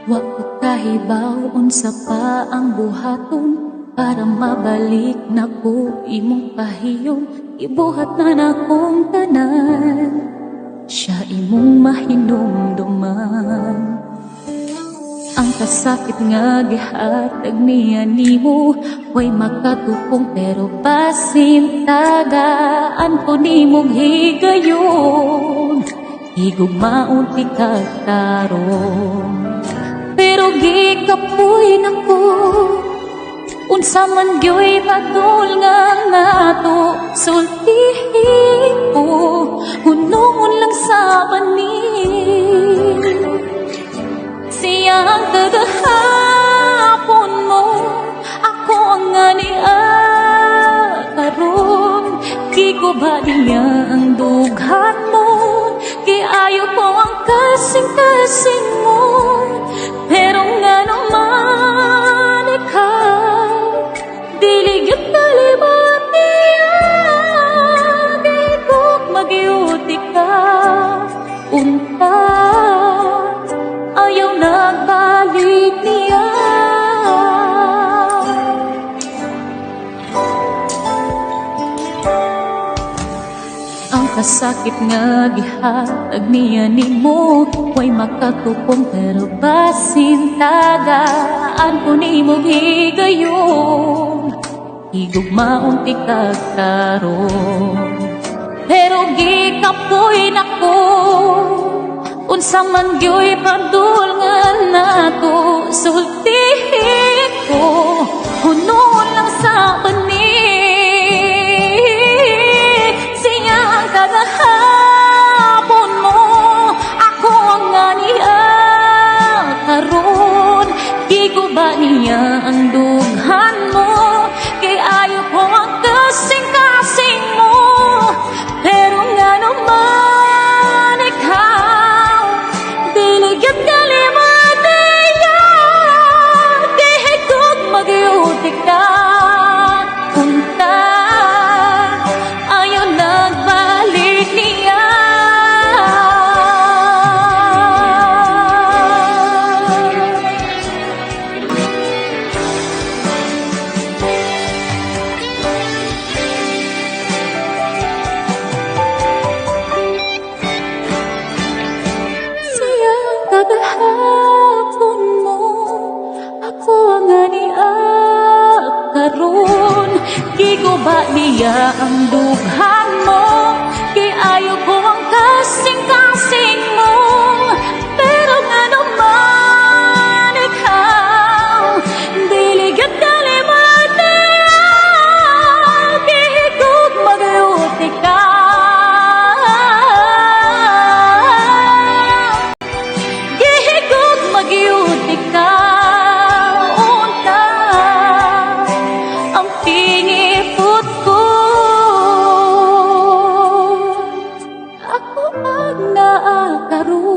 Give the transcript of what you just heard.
Wa ko kahibaw unsa pa ang buhaton para mabalik na ko imong pahiyom. Ibuhat na nakong tanan, siya imong mahinumduman. Ang kasakit nga gihatag niya nimo, way makatupong pero basin tagaan ko nimong higayon. Higugmaon ti kagtarong, pero gikapoy nako. Unsa man gyoy patol nga nato, sultihin ko, hunungon lang sa banin. Siyang kagahapon mo, ako ang ania karon. Kiko ba niya ang dughan mo, kiayo ko ang kasing-kasing mo. Pero nga naman ikaw, dili gyud kalimat niya. Kikog magyuti ka, unta ayaw nagbalik niya. Ang kasakit nga gihatag niya nimo, way makatupong pero basin tagaan ko nimo higayon. Higugmaon ti kagtarong, pero gikapoy nako. Unsa man gyoy padul nga nato, sultihin ko, hunungon lang sa banin. Siya ang kagahapon mo, ako ang ania karon. Di ko ba niya ang dughan mo, kay ayaw ko ang kasing-kasing mo. Pero nga naman ikaw, diligid kalimat niya. Kihigog magyuti ka, punta ayaw nagbalik niya. Siyang kagahapon mo, ako ang ania karon. Gigo ba niya ang dughan mo, kiayo ko ang kasing-kasing mo. Pero nga naman ikaw, dili gyud kalimat niya. Kihigog magyuti ka, gihigog magyuti ka, unta ang pingipot ko. Ako ang naakaroon.